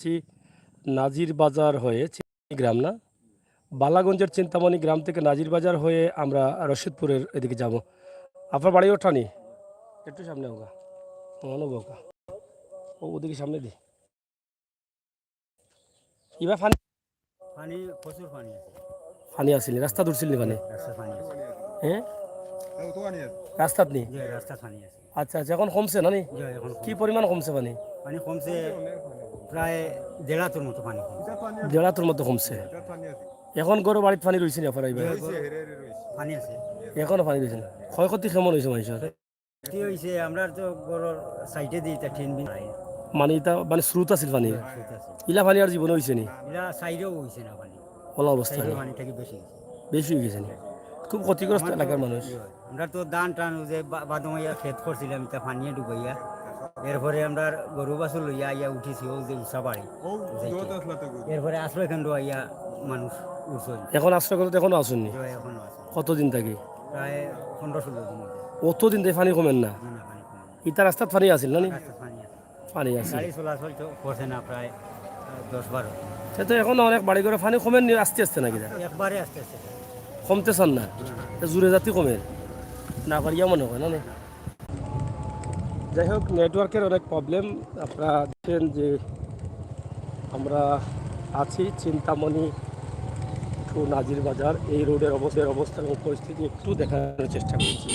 যাচ্ছি নাজির বাজার হয়ে চিন্তামণি গ্রাম না বালাগঞ্জের চিন্তামণি গ্রাম থেকে নাজির বাজার হয়ে আমরা রশিদপুরের এদিকে যাব। আপনার বাড়ি ওঠানি একটু সামনে হোক হোক ওদিকে সামনে দি ইবা ফানি পানি প্রচুর পানি আছে। ফানি আসেনি রাস্তা দূরছিল মানে রাস্তা পানি আছে। হ্যাঁ রাস্তাত নি যে রাস্তা পানি আছে। আচ্ছা আচ্ছা এখন কমছে না নি যে এখন কি পরিমাণ কমছে পানি? পানি কমছে প্রায় দেড় হাতের মতো পানি কমছে। দেড় হাতের মতো কমছে। এখন গরু বাড়িতে পানি রয়েছে না আপনার পানি আছে। এখনো পানি রয়েছে না। ক্ষয়ক্ষতি কেমন হয়েছে মানুষের? কি হয়েছে আমরা তো গরুর সাইডে দিই তা ট্রেন বিন মানে এটা মানে স্রোত আছিল পানি আছে। ইলা পানি আর জীবনে হয়েছে নি এরা সাইডেও হয়েছে না পানি। বলা অবস্থা সাইডে নেই পানি থেকে বেশি হয়েছে। বেশি হয়ে গেছে নি খুব ক্ষতিগ্রস্ত এলাকার মানুষ। আমরা তো ধান টান যে বাদমাইয়া ক্ষেত করছিলাম তা পানিয়ে ডুবাইয়া এরপরে আমরা গরু বাছু লইয়া আইয়া উঠিছি ও যে উষা বাড়ি এরপরে আসলো এখান আইয়া মানুষ উঠছে এখন আশ্রয় করতে এখনো আসুননি এখনো আছে কতদিন থাকি প্রায় 15-16 দিন হয়েছে। অতদিন থেকে পানি কমেন না না না পানি কমে ইটা রাস্তাত পানি আছিল না নি রাস্তা পানি আছে পানি আছে গাড়ি চলাচল তো করছে না প্রায় 10-12 সে তো এখনো অনেক বাড়ি করে পানি কমেন নি আস্তে আস্তে নাকি একবারে আসতে আসতে কমতে চান না জুড়ে জাতি কমেন না পারিয়া মনে হয় না নি। যাই হোক নেটওয়ার্কের অনেক প্রবলেম আপনারা দেখেন যে আমরা আছি চিন্তামণি টু নাজির বাজার এই রোডের অবস্থা এবং পরিস্থিতি একটু দেখানোর চেষ্টা করছি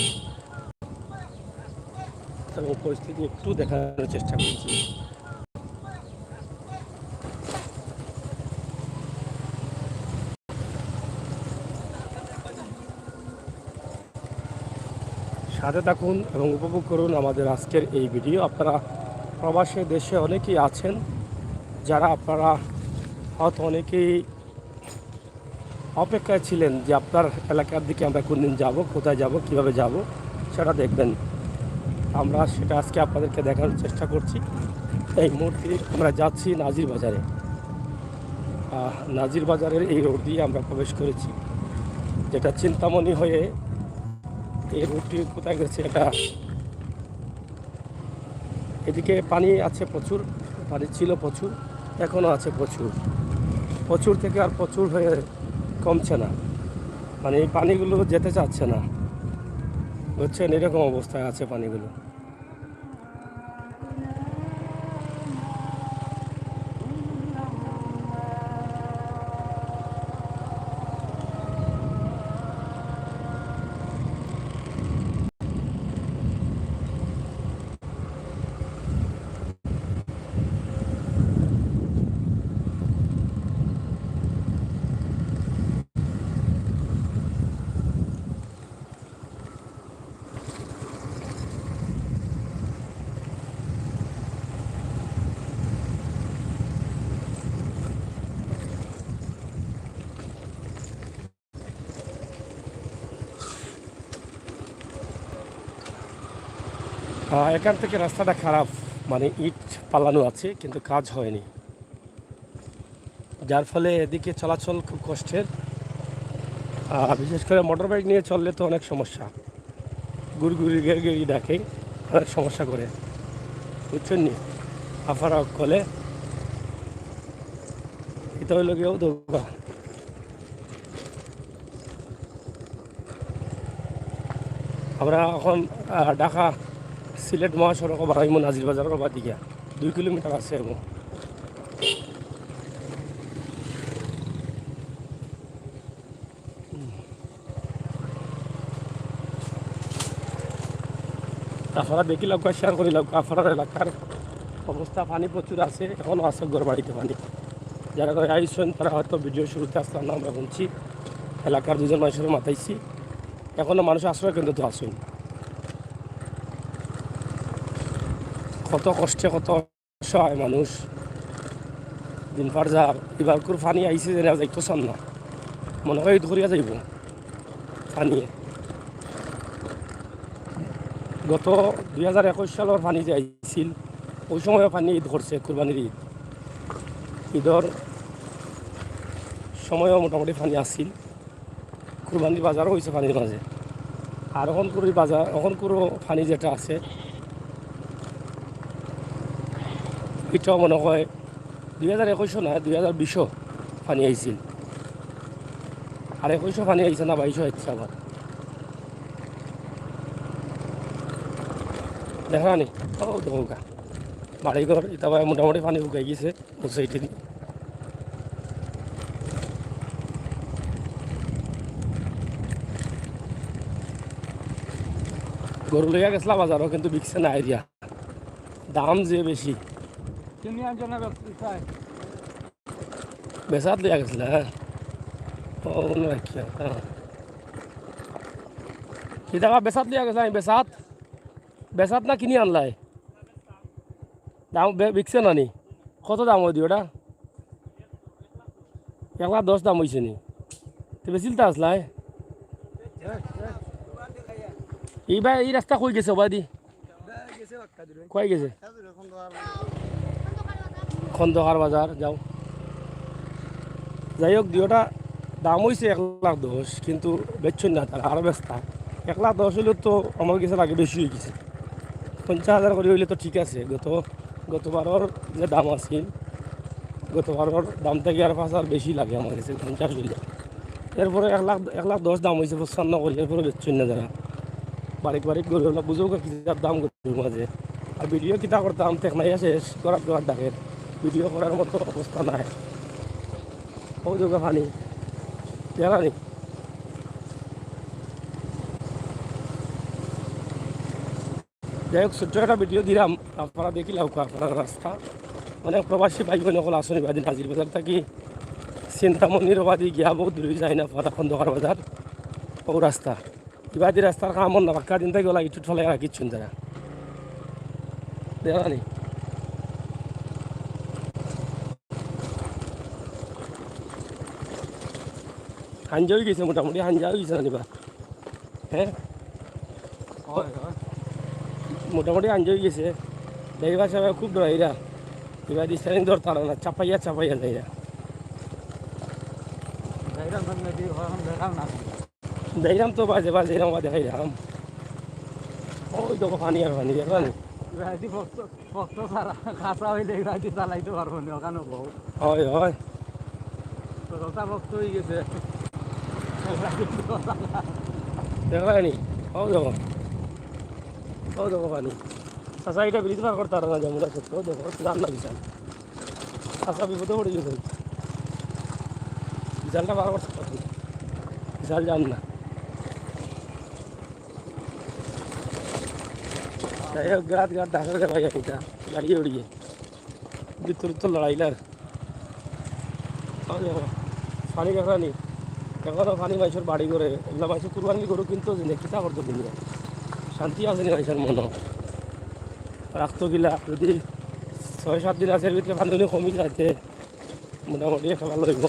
সাথে থাকুন এবং উপভোগ করুন আমাদের আজকের এই ভিডিও। আপনারা প্রবাসী দেশে অনেকেই আছেন যারা আপনারা হয়তো অনেকেই অপেক্ষায় ছিলেন যে আপনার এলাকার দিকে আমরা কোনদিন যাব, কোথায় যাব, কিভাবে যাব সেটা দেখবেন। আমরা সেটা আজকে আপনাদেরকে দেখানোর চেষ্টা করছি। এই মুহূর্তে আমরা যাচ্ছি নাজির বাজারে। নাজির বাজারের এই রোড দিয়ে আমরা প্রবেশ করেছি, যেটা চিন্তামণি হয়ে এই রোডটি কোথায় গেছে এটা। এদিকে পানি আছে প্রচুর, পানি ছিল প্রচুর, এখনও আছে প্রচুর থেকে আর প্রচুর হয়ে কমছে না। মানে এই পানিগুলো যেতে চাচ্ছে না, বুঝছেন, এরকম অবস্থায় আছে পানিগুলো। এখান থেকে রাস্তাটা খারাপ, মানে ইট পালানো আছে কিন্তু কাজ হয়নি, যার ফলে এদিকে চলাচল খুব কষ্টের। বিশেষ করে মোটর বাইক নিয়ে চললে তো অনেক সমস্যা, গুড়ি গেড়ি ডাকে, অনেক সমস্যা করে, বুঝছেন নি। আফারা কলে এটা হইল গিয়েও দৌড়া। আমরা এখন ঢাকা সিলেট মহাসড়ক বাড়াইব নাজির বাজার বা দিকে 2 কিলোমিটার আছে এবং আপনারা দেখি লোক শেয়ার করি লোক আপনার এলাকার অবস্থা। পানি প্রচুর আছে, এখনও আছে ঘর বাড়িতে পানি। যারা আইসেন তারা হয়তো ভিডিও শুরুতে আসলাম না, আমরা শুনছি এলাকার 2জন মানুষের মাথাইছি, এখনও মানুষ আশ্রয় কেন্দ্র তো আসুন। কত কষ্টে কত অসহায় মানুষ দিন পার যার। এবার করে পানি আইসে যে যাইতো চান না, মনে হয় ঈদ করিয়া যাইব পানি। গত 2021 সালের পানি যে আইছিল ওই সময় পানি ঈদ করছে, কুরবানির ঈদর সময়ও মোটামুটি পানি আসছিল, কুরবানির বাজারও হয়েছে পানির মাঝে। আর এখন করে বাজার এখন করে পানি যেটা আছে এটাও মনে হয় 2021 না 2020 পানি আইছিল, আর 21 পানি আইছে না 22 হচ্ছে আবার, দেখা নি ও দৌকা বাড়িঘর এটা মোটামুটি পানি শুকাই গেছে ও সাইডে দিয়ে। গরু লইয়া গেছিলাম বাজারও কিন্তু বিকছে না এরিয়া, দাম যে বেশি। তিনি আনজনে চাই বেসাত লইয়া গেছিল, হ্যাঁ ও রাখিয়া হ্যাঁ কি টাকা বেসাত লইয়া গেছিলাম, বেসাত বেসাত না কিনি আনলাই, দাম বিকছে না নি? কত দাম হয় ওটা? 1,10,000 দাম হয়েছে নি? তো বেশি তো আসলাই এইবার এই রাস্তা কই গেছে বাদি কই গেছে? খন্দকার বাজার যাও। যাই হোক দুটা দাম হয়েছে 1,10,000, কিন্তু বেচছেন না তারা, আরও ব্যস্ত। 1,10,000 হইলে তো আমার কাছে আগে বেশি হয়ে গেছে, 50,000 করে হইলে তো ঠিক আছে। গতবারের যে দাম আছিল, গতবারের দাম থেকে আর 5,000 বেশি লাগে আমার কাছে 50 হইলে। এরপরে 1,10,000 দাম হয়েছে 55 করে, এরপরে বেচছেন না যারা। বাড়ি গরুগুলো বুঝেও কিতাব দাম গরুর মাঝে। আর ভিডিও কিতা করতাম টেকনাই শেষ করার দোয়ার ডাকের, ভিডিও করার মতো অবস্থা নাই। ও যোগা পানি জানা নি। যাই হোক ছোট্ট একটা ভিডিও দিলাম, আপনারা দেখিলাম আপনার রাস্তা অনেক প্রবাসী ভাই বোন সকল আসনি বাদি নাজির বাজার থাকি চিন্তামণির বাদি গিয়া বহুত দূরে যায় না পরা খন্দকার বাজার ও রাস্তা ইবাদি রাস্তার কাম না বাক্কা দিন থেকে ওলা ইটু ঠলে রাখিচ্ছুন যারা দেখা নি। হাঞ্জা হয়ে গেছে, মোটামুটি হাঞ্জা হয়ে গেছে না নিবা, হ্যাঁ মোটামুটি হাঞ্জা হয়ে গেছে। ড্রাইভার সাহেব খুব ডরাইরা, এবার স্টারিং ধরতে না, চাপাইয়া যাইরা দেখলাম তো বাজে এরকম দেখাইলাম। ওই তো পানি আর পানি দেখলাম খাসা হইলে চালাইতে পারবো না ওখানে হয় হয় ভক্ত হয়ে গেছে দেখলানি। ও দেখো পানি চাষা এটা ব্রিজ পার করতে পারো না, যেমন সত্য দেখো জান না বিশাল চাষা বিপদে পড়ে গেছে, বিশালটা পার করতে পারো বিশাল জান না। যাই হোক গাত ঢাকার ভাই এটা গাড়িয়ে উড়িয়ে তোর লড়াইলার পানি কাঁকড়ানি এখনও পানি মাইসের বাড়ি করে এগুলো মাইসের কুরবানি গরু কিন্তু কিতা করতো দিন শান্তি আছে নি মাইসের মনে রাখতো গিলা যদি 6-7 দিন আছে ভিতরে পানি কমি যাইতে মোটামুটি খেলা লইব।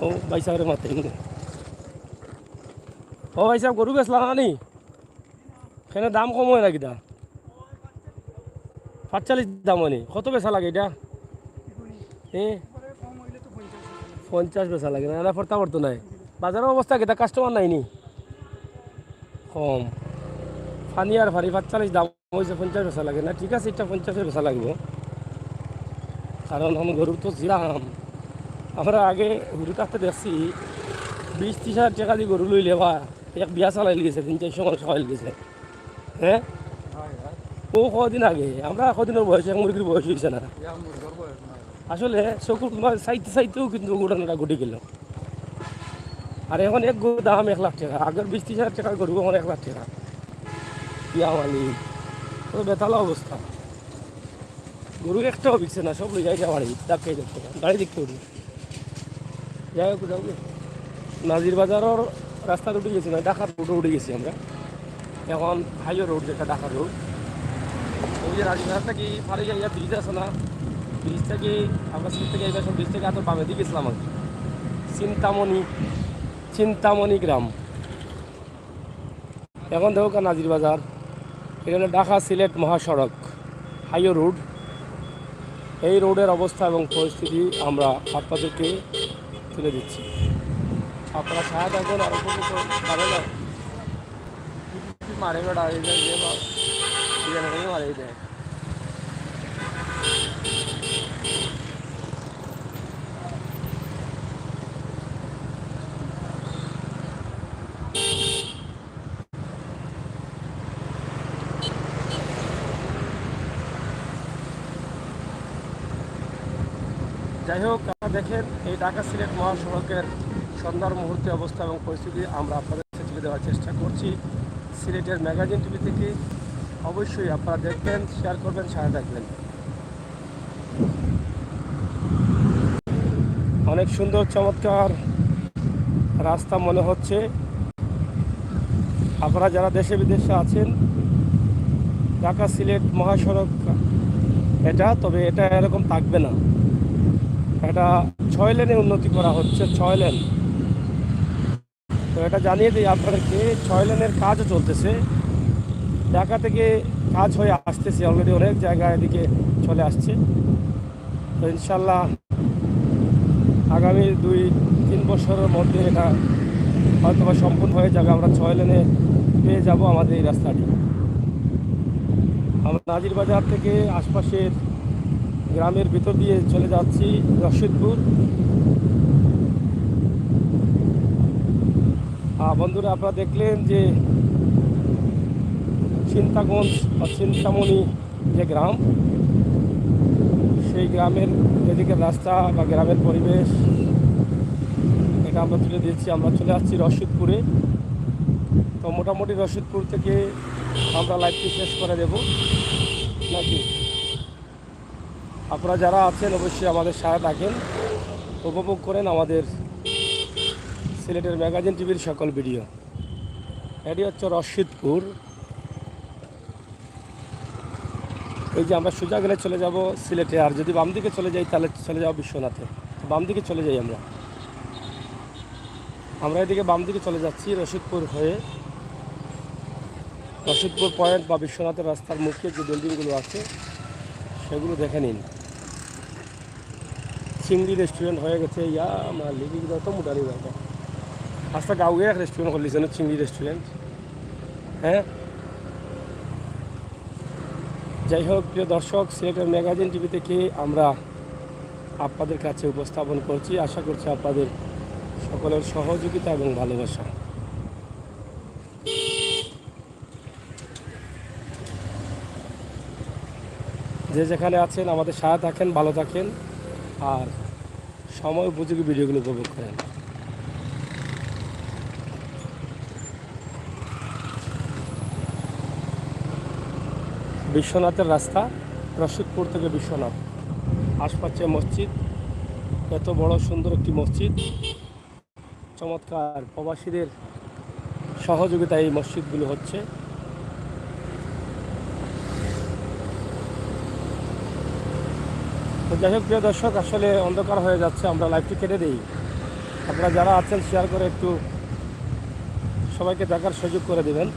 ও ভাই সাহেবের মাথায় ও ভাই সাহেব গরু বেচলাম নি? এখানে দাম কম হয় না কিটা? 45 দাম হয়নি, কত বেচা লাগে এটা? 50 বেচা লাগে না ফর্তা পড়তো নাই। বাজারের অবস্থা কিটা, কাস্টমার নাইনি কম পানি আর ভারী 45 দাম হয়েছে, 50 বেচা লাগে না। ঠিক আছে এটা 50 বেচা লাগব, কারণ আমি গরুর তো ছিলাম। আমরা আগে গরু কাটতে দেখছি 20-30 হাজার টাকা দিয়ে গরু লইলে বা এক বিয়া চালাই গেছে, 3-400 মানুষ খাওয়াই গেছে। হ্যাঁ ও কদিন আগে, আমরা কদিনের বয়স এক মুরগির বয়স হয়েছে না আসলে চকুর চাইতেও কিন্তু গোটানোটা ঘটে গেল। আর এখন এক গরুর দাম 1 লাখ টাকা, আগের 20-30 হাজার টাকার গরু এখন 1 লাখ টাকা। বিয়া মালিক তো বেতালা অবস্থা, গরু একটাও বিকছে না, সব লই যাই বাড়ি ডাক্তার দেখতে গাড়ি দেখতে উঠি। যাই হোক যাও নাজির বাজারের রাস্তা উঠে গেছি না, ঢাকার রোডে উঠে গেছি আমরা। এখন হাইওয়ে রোড যেটা ঢাকার রোড, ওই যে নাজির বাজার থেকে ফারে যাইয়া ব্রিজ আছে না, ব্রিজ থেকে আমরা সিট থেকে এইবার ব্রিজ থেকে এত বামে দিয়ে গেছিলাম আর চিন্তামণি গ্রাম। এখন দেখো নাজির বাজার, এখানে ঢাকা সিলেট মহাসড়ক হাইওয়ে রোড। এই রোডের অবস্থা এবং পরিস্থিতি আমরা আপনাদেরকে তুলে দিচ্ছি, আপনারা ছায়া থাকবেন। আর পারে না মারে বেড়া মারে দেয় যাই হোক, আপনারা দেখেন এই ঢাকা সিলেট মহাসড়কের সন্ধ্যার মুহূর্তে অবস্থা এবং পরিস্থিতি আমরা আপনাদের কাছে তুলে দেওয়ার চেষ্টা করছি সিলেটের ম্যাগাজিন টিভি থেকে। অবশ্যই আপনারা দেখবেন, শেয়ার করবেন, সাথে থাকবেন। অনেক সুন্দর চমৎকার রাস্তা মনে হচ্ছে। আপনারা যারা দেশে বিদেশে আছেন, ঢাকা সিলেট মহাসড়ক এটা, তবে এটা এরকম থাকবে না। এটা 6 লেনে উন্নতি করা হচ্ছে, 6 লেন। তো এটা জানিয়ে দিই আপনাদেরকে, 6 লেনের কাজও চলতেছে। ঢাকা থেকে কাজ হয়ে আসতেছে, অলরেডি অনেক জায়গায় এদিকে চলে আসছে। তো ইনশাল্লাহ আগামী 2-3 বছরের মধ্যে এটা হয়তো সম্পূর্ণ হয়ে যাবে। আমরা 6 লেনে পেয়ে যাব আমাদের এই রাস্তাটি। আমরা নাজির বাজার থেকে আশপাশের গ্রামের ভিতর দিয়ে চলে যাচ্ছি রশিদপুর। বন্ধুরা, আপনারা দেখলেন যে চিন্তাগঞ্জ বা চিন্তামণি যে গ্রাম, সেই গ্রামের এদিকে রাস্তা বা গ্রামের পরিবেশ এটা আমরা তুলে দিয়েছি। আমরা চলে আসছি রশিদপুরে। তো মোটামুটি রশিদপুর থেকে আমরা লাইভটি শেষ করে দেব নাকি? আপনারা যারা আছেন অবশ্যই আমাদের সাথে থাকেন, উপভোগ করেন আমাদের সিলেটের ম্যাগাজিন টিভির সকল ভিডিও। এটি হচ্ছে রশিদপুর। এই যে আমরা সোজা গেলে চলে যাব সিলেটে, আর যদি বাম দিকে চলে যাই তাহলে চলে যাব বিশ্বনাথে। বাম দিকে চলে যাই আমরা এদিকে বাম দিকে চলে যাচ্ছি রশিদপুর হয়ে। রশিদপুর পয়েন্ট বা বিশ্বনাথের রাস্তার মুখে যে বিল্ডিংগুলো আছে সেগুলো দেখে নিন। চিংড়ি রেস্টুরেন্ট হয়ে গেছে, ইয়া আমার লিখি তো মোটারি ব্যাপার আস্তা গাঁয়ে এক রেস্টুরেন্ট খুলিছে না, চিংড়ি রেস্টুরেন্ট। হ্যাঁ, যাই হোক প্রিয় দর্শক, সিলেটের ম্যাগাজিন টিভি থেকে আমরা আপনাদের কাছে উপস্থাপন করছি। আশা করছি আপনাদের সকলের সহযোগিতা এবং ভালোবাসা। যে যেখানে আছেন আমাদের সাথে থাকেন, ভালো থাকেন, আর সময় উপযোগী ভিডিওগুলো উপভোগ করেন। বিশ্বনাথের রাস্তা, রশিদপুর থেকে বিশ্বনাথ। আশপাশে মসজিদ, এত বড় সুন্দর একটি মসজিদ, চমৎকার প্রবাসীদের সহযোগিতায় এই মসজিদগুলো হচ্ছে। তো যাই হোক প্রিয় দর্শক, আসলে অন্ধকার হয়ে যাচ্ছে, আমরা লাইভটি কেটে দিই। আপনারা যারা আছেন শেয়ার করে একটু সবাইকে দেখার সুযোগ করে দেবেন।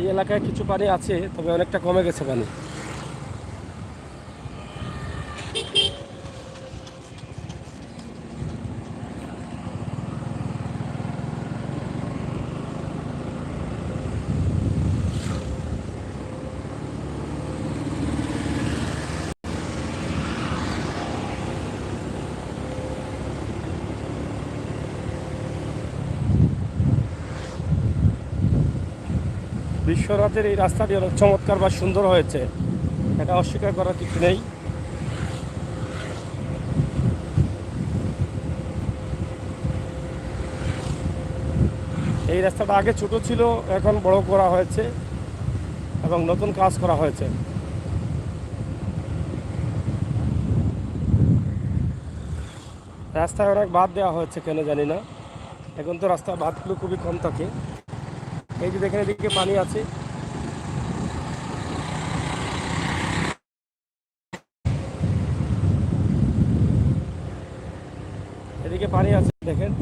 এই এলাকায় কিছু পানি আছে, তবে অনেকটা কমে গেছে পানি। বিশ্বনাথের এই রাস্তাটি অনেক চমৎকার বা সুন্দর হয়েছে, এটা অস্বীকার করার কিছু নেই। এই রাস্তাটা আগে ছোট ছিল, এখন বড় করা হয়েছে এবং নতুন কাজ করা হয়েছে। রাস্তায় অনেক বাদ দেওয়া হয়েছে, কেন জানি না। এখন তো রাস্তার বাদগুলো খুবই কম থাকে। এই যে দেখেন এদিকে পানি আছে, এদিকে পানি আছে দেখেন।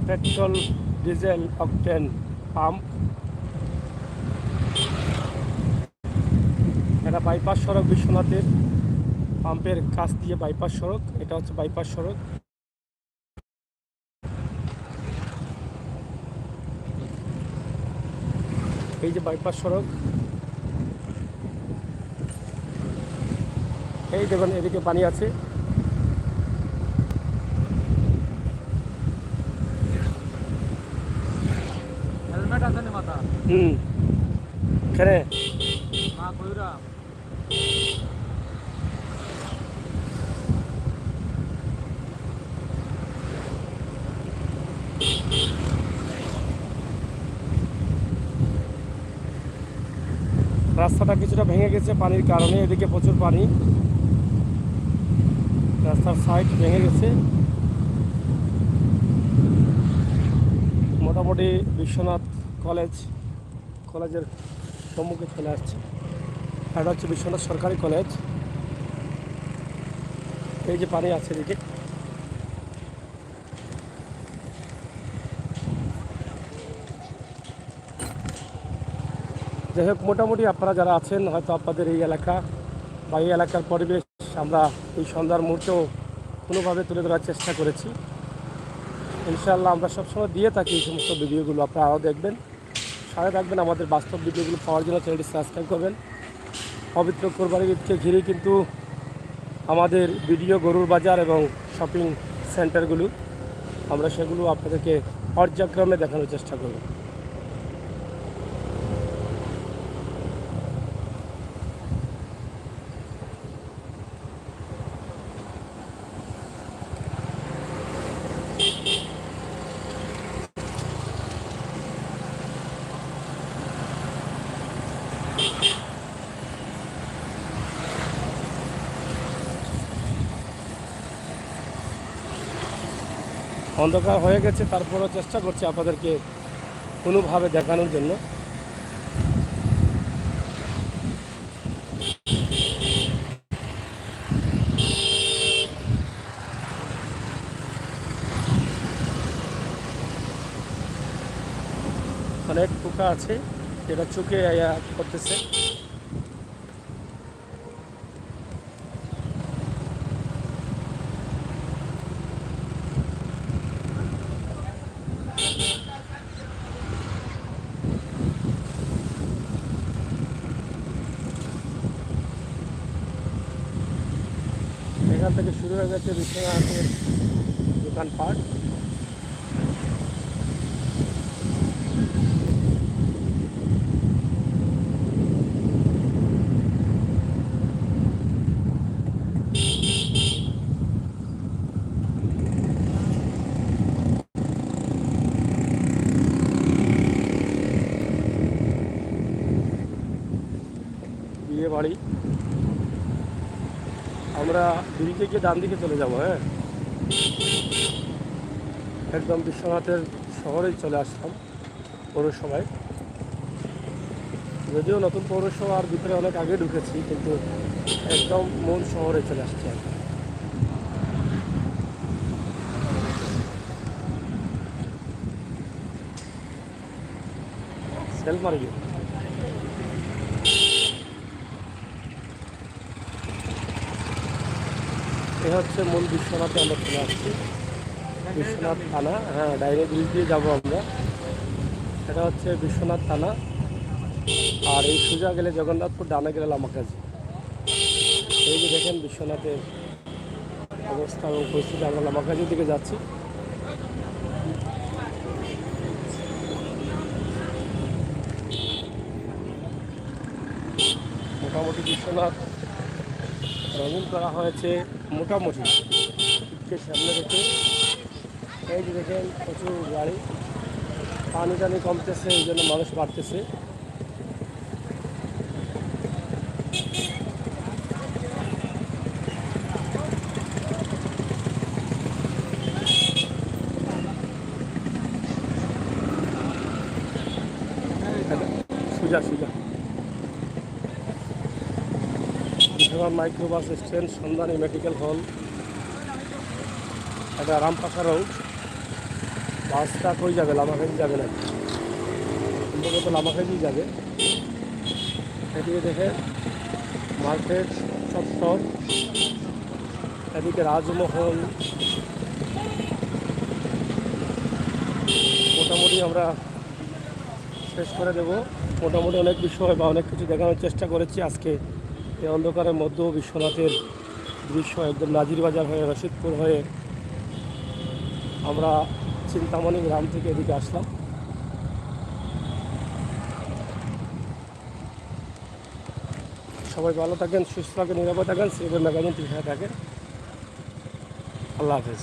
Petrol, diesel, octane pump. এটা বাইপাস সড়ক, বিশ্বনাথের পাম্পের কাছ দিয়ে বাইপাস সড়ক। এটা হচ্ছে বাইপাস সড়ক। এই যে বাইপাস সড়ক, এই দেখুন এদিকে পানি আছে। হেলমেট আছে না মাথা? এখানে মা কইরা রাস্তাটা কিছুটা ভেঙে গেছে পানির কারণে, এদিকে প্রচুর পানি, রাস্তার সাইড ভেঙে গেছে। মোটামুটি বিশ্বনাথ কলেজের সম্মুখে চলে আসছে। এটা হচ্ছে বিশ্বনাথ সরকারি কলেজ। এই যে পানি আছে এদিকে। যাই হোক, মোটামুটি আপনারা যারা আছেন হয়তো আপনাদের এই এলাকা বা এই এলাকার পরিবেশ আমরা এই সন্ধ্যার মুহূর্তেও কোনোভাবে তুলে ধরার চেষ্টা করেছি। ইনশাআল্লাহ আমরা সবসময় দিয়ে থাকি এই সমস্ত ভিডিওগুলো, আপনারা আরও দেখবেন, সাথে থাকবেন। আমাদের বাস্তব ভিডিওগুলো পাওয়ার জন্য চ্যানেলটি সাবস্ক্রাইব করবেন। পবিত্র কোরবানির ঈদকে ঘিরে কিন্তু আমাদের ভিডিও, গরুর বাজার এবং শপিং সেন্টারগুলো, আমরা সেগুলো আপনাদেরকে পর্যায়ক্রমে দেখানোর চেষ্টা করব। অন্ধকার হয়ে গেছে, তারপরও চেষ্টা করছি আপনাদেরকে কোনোভাবে দেখানোর জন্য। অনেক পোকা আছে যেটা চোখে করতেছে। এখান থেকে শুরু হয়ে গেছে বিশ্বনাথের দোকানপাট। বিয়ে বাড়ি, আমরা ব্রিজে গিয়ে ডান দিকে চলে যাব। হ্যাঁ, একদম বিশ্বনাথের শহরেই চলে আসলাম, পৌরসভায়। যদিও নতুন পৌরসভার ভিতরে অনেক আগে ঢুকেছি, কিন্তু একদম মূল শহরে চলে আসছি আর কি। সেলফ মার্কেট, এ হচ্ছে মূল বিশ্বনাথে আমরা চলে আসছি। বিশ্বনাথ থানা, হ্যাঁ, ডাইরেক্ট ব্রিজ দিয়ে যাবো আমরা। এটা হচ্ছে বিশ্বনাথ থানা। আর এই সোজা গেলে জগন্নাথপুর, ডানে গেলে লামাকাজি। এই যে দেখেন বিশ্বনাথের অবস্থা এবং পরিস্থিতি। আমরা লামাকাজির দিকে যাচ্ছি। মোটামুটি বিশ্বনাথ রঙিন করা হয়েছে মোটামুটি, ঈদকে সামনে রেখে। এই যে দেখেন প্রচুর গাড়ি, পানি টানি কমতেছে, এই জন্য মানুষ বাড়তেছে। সোজা সোজা বিশ্বনাথ মাইক্রোবাস স্ট্যান্ড, সন্ধানী মেডিকেল হল, এটা রামপাশা রোড। বাসটা কই যাবে? লামাখাজি যাবে না, সম্ভবত লামাখাজি যাবে। এদিকে দেখে মার্কেট চত্বর, এদিকে রাজমহল। মোটামুটি আমরা শেষ করে দেব। মোটামুটি অনেক বিষয় বা অনেক কিছু দেখানোর চেষ্টা করেছি আজকে এই অন্ধকারের মধ্যেও বিশ্বনাথের দৃশ্য একদম নাজিরবাজার হয়ে রশিদপুর হয়ে আমরা চিন্তামণি গ্রাম থেকে এদিকে আসলাম। সবাই ভালো থাকেন, সুস্থ থাকেন, নিরাপদ থাকেন, সিলেটের ম্যাগাজিন টিভিতে থাকেন। আল্লাহ হাফেজ।